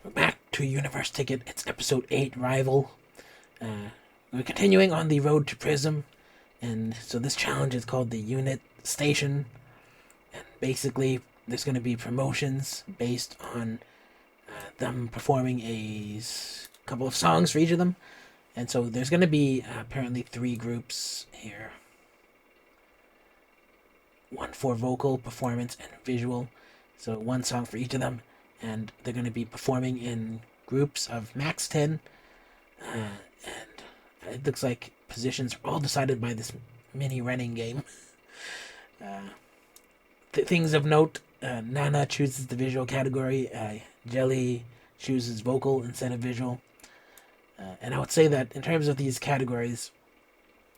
We're back to Universe Ticket. It's episode 8, Rival. We're continuing on the road to Prism, and so this challenge is called the Unit Station. And basically, there's going to be promotions based on them performing couple of songs for each of them. And so there's going to be apparently 3 groups here, one for vocal, performance, and visual. So one song for each of them, and they're going to be performing in groups of max 10. And it looks like positions are all decided by this mini running game. Things of note: Nana chooses the visual category. Jelly chooses vocal instead of visual. And I would say that in terms of these categories,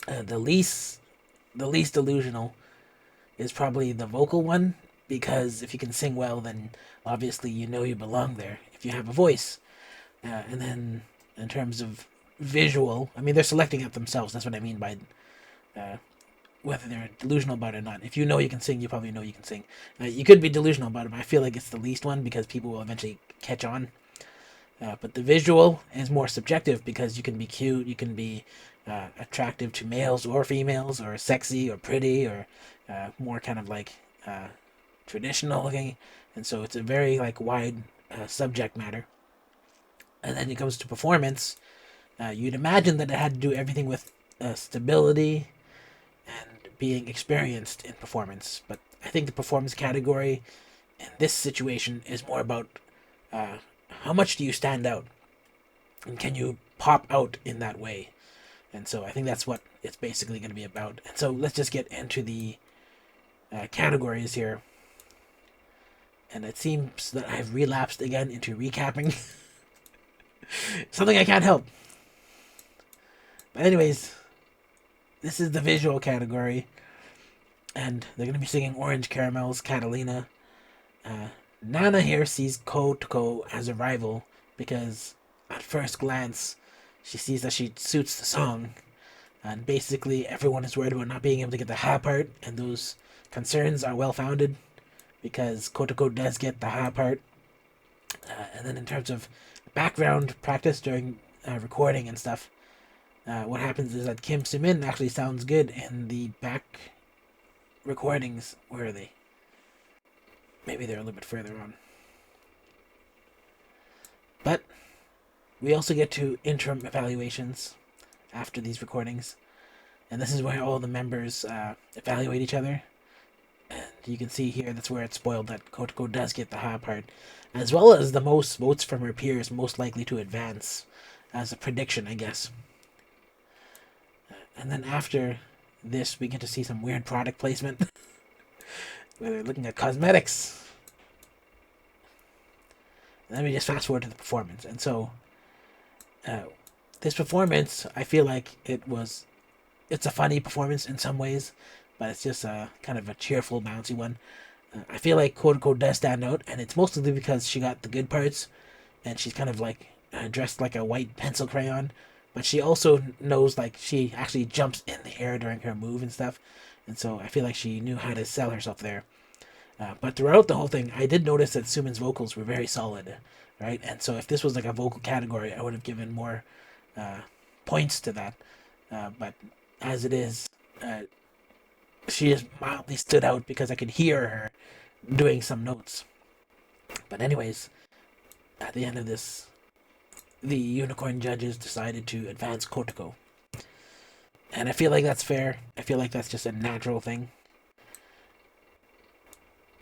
the least delusional is probably the vocal one, because if you can sing well, then obviously you know you belong there if you have a voice. And then in terms of visual, I mean, they're selecting it themselves. That's what I mean by uh, whether they're delusional about it or not. If you know you can sing, you probably know you can sing. You could be delusional about it, but I feel like it's the least one because people will eventually catch on. But the visual is more subjective because you can be cute, you can be attractive to males or females, or sexy or pretty, or more kind of like traditional looking, and so it's a very like wide subject matter. And then it comes to performance. You'd imagine that it had to do everything with stability and being experienced in performance, but I think the performance category in this situation is more about uh, how much do you stand out, and can you pop out in that way. And so I think that's what it's basically going to be about. And so let's just get into the categories here. And it seems that I've relapsed again into recapping. Something I can't help. But anyways, this is the visual category. And they're going to be singing Orange Caramel's Catalina. Nana here sees Kotoko as a rival because at first glance she sees that she suits the song. And basically everyone is worried about not being able to get the ha part, and those concerns are well founded because Kotoko does get the ha part. And then in terms of background practice during recording and stuff, what happens is that Kim Sumin actually sounds good in the back recordings. Where are they? Maybe they're a little bit further on. But we also get to interim evaluations after these recordings, and this is where all the members evaluate each other. And you can see here that's where it's spoiled that Kotoko does get the ha part, as well as the most votes from her peers most likely to advance, as a prediction, I guess. And then after this, we get to see some weird product placement where they're looking at cosmetics. And then we just fast forward to the performance. And so, uh, this performance, I feel like it's a funny performance in some ways, but it's just a kind of a cheerful, bouncy one. I feel like Kotoko does stand out, and it's mostly because she got the good parts, and she's kind of like dressed like a white pencil crayon, but she also knows like she actually jumps in the air during her move and stuff, and so I feel like she knew how to sell herself there. But throughout the whole thing, I did notice that Sumin's vocals were very solid, right? And so if this was like a vocal category, I would have given more uh, points to that. But as it is, she just mildly stood out because I could hear her doing some notes. But anyways, at the end of this, the unicorn judges decided to advance Kotoko. And I feel like that's fair. I feel like that's just a natural thing.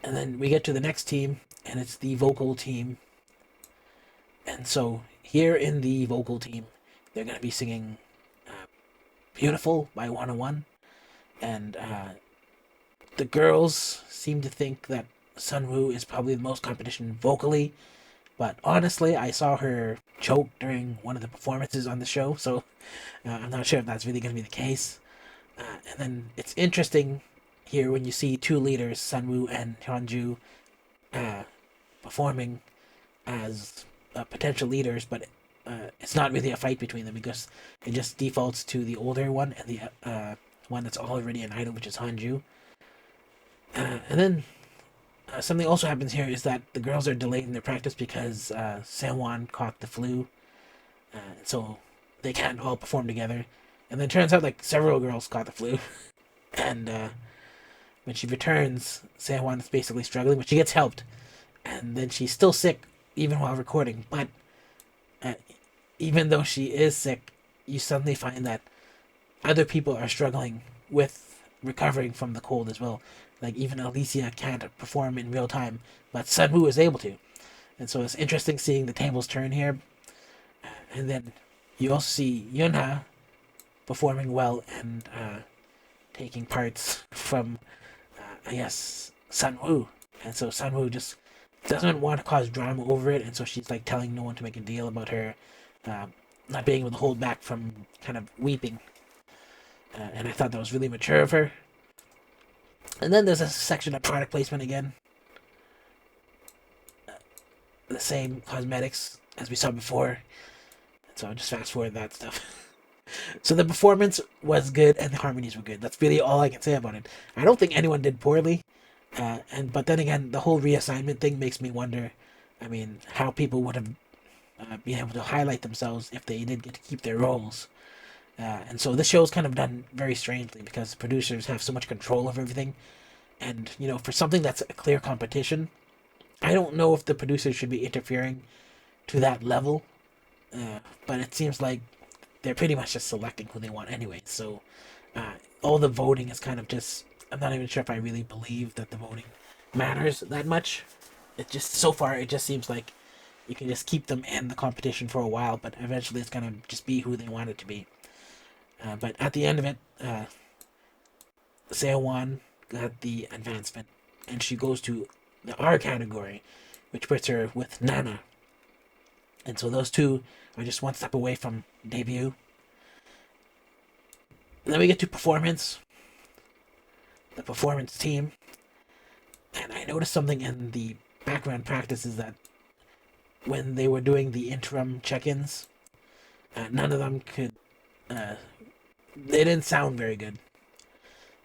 And then we get to the next team, and it's the vocal team. And so here in the vocal team, they're going to be singing Beautiful by 101. And the girls seem to think that Sunwoo is probably the most competition vocally, but honestly, I saw her choke during one of the performances on the show, so I'm not sure if that's really going to be the case. And then it's interesting here when you see 2 leaders, Sunwoo and Hyunju, uh, performing as potential leaders, but it's not really a fight between them because it just defaults to the older one and the one that's already an idol, which is Hanju. And then Something also happens here is that the girls are delayed in their practice because San caught the flu, so they can't all perform together. And then it turns out like several girls caught the flu, and when she returns, San is basically struggling, but she gets helped, and then she's still sick even while recording. But uh, even though she is sick, you suddenly find that other people are struggling with recovering from the cold as well. Like even Alicia can't perform in real time, but Sunwoo is able to. And so it's interesting seeing the tables turn here. And then you also see Yunha performing well and taking parts from, I guess, Sunwoo. And so Sunwoo just doesn't want to cause drama over it, and so she's like telling no one to make a deal about her uh, not being able to hold back from kind of weeping. And I thought that was really mature of her. And then there's a section of product placement again. The same cosmetics as we saw before. So I'll just fast forward that stuff. So the performance was good and the harmonies were good. That's really all I can say about it. I don't think anyone did poorly. But then again, the whole reassignment thing makes me wonder. I mean, how people would have been able to highlight themselves if they did get to keep their roles. And so this show's kind of done very strangely because producers have so much control of everything. And, you know, for something that's a clear competition, I don't know if the producers should be interfering to that level. But it seems like they're pretty much just selecting who they want anyway. So all the voting is kind of just. I'm not even sure if I really believe that the voting matters that much. It just. So far, it just seems like you can just keep them in the competition for a while, but eventually it's going to just be who they want it to be. But at the end of it, Seowon got the advancement, and she goes to the R category, which puts her with Nana. And so those two are just one step away from debut. And then we get to performance, the performance team. And I noticed something in the background practices that when they were doing the interim check-ins, none of them could. They didn't sound very good.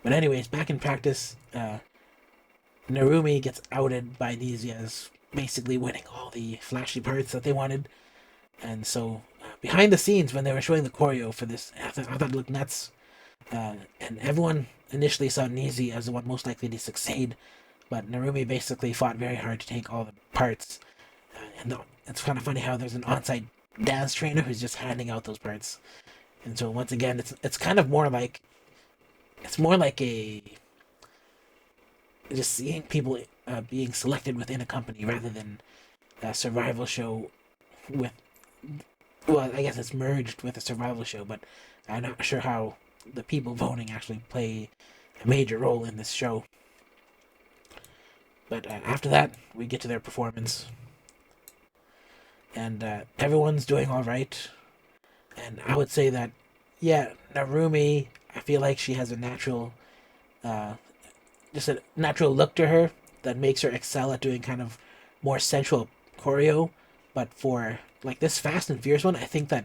But anyways, back in practice, Narumi gets outed by Nizi as basically winning all the flashy parts that they wanted. And so, behind the scenes, when they were showing the choreo for this, I thought it looked nuts. And everyone initially saw Nizi as the one most likely to succeed, but Narumi basically fought very hard to take all the parts. And it's kind of funny how there's an on-site dance trainer who's just handing out those parts. And so once again, it's kind of more like it's more like a just seeing people being selected within a company rather than a survival show with. Well, I guess it's merged with a survival show, but I'm not sure how the people voting actually play a major role in this show. But after that, we get to their performance, and everyone's doing all right. And I would say that, yeah, Narumi, I feel like she has a natural, just a natural look to her that makes her excel at doing kind of more sensual choreo. But for like this Fast and Furious one, I think that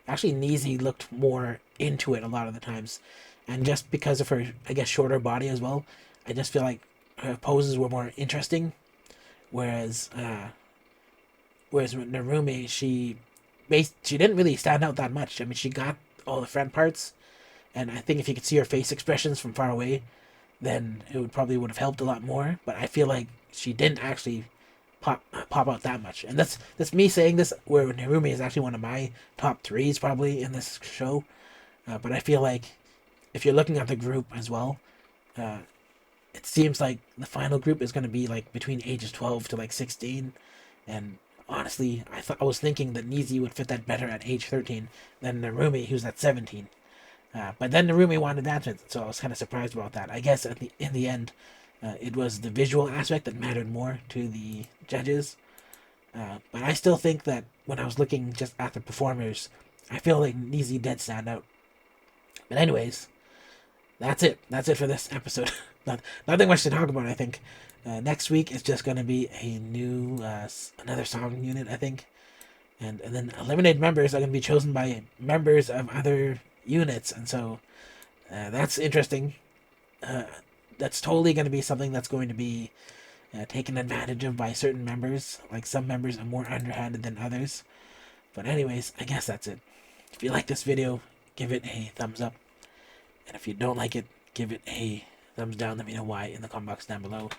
actually Nizi looked more into it a lot of the times. And just because of her, I guess, shorter body as well, I just feel like her poses were more interesting. Whereas, whereas with Narumi, she didn't really stand out that much. I mean, she got all the front parts, and I think if you could see her face expressions from far away, then it would have helped a lot more. But I feel like she didn't actually pop out that much, and that's me saying this. Where Narumi is actually one of my top threes probably in this show, but I feel like if you're looking at the group as well, it seems like the final group is going to be like between ages 12 to like 16, and honestly, I was thinking that Nizi would fit that better at age 13 than Narumi, who's at 17. But then Narumi wanted that, so I was kind of surprised about that. I guess in the end, it was the visual aspect that mattered more to the judges. But I still think that when I was looking just at the performers, I feel like Nizi did stand out. But anyways, that's it. That's it for this episode. Nothing much to talk about, I think. Next week is just going to be a new, another song unit, I think. And then eliminated members are going to be chosen by members of other units. And so that's interesting. That's totally going to be something that's going to be taken advantage of by certain members. Like, some members are more underhanded than others. But anyways, I guess that's it. If you like this video, give it a thumbs up. And if you don't like it, give it a thumbs down. Let me know why in the comment box down below.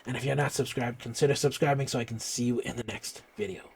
And if you're not subscribed, consider subscribing so I can see you in the next video.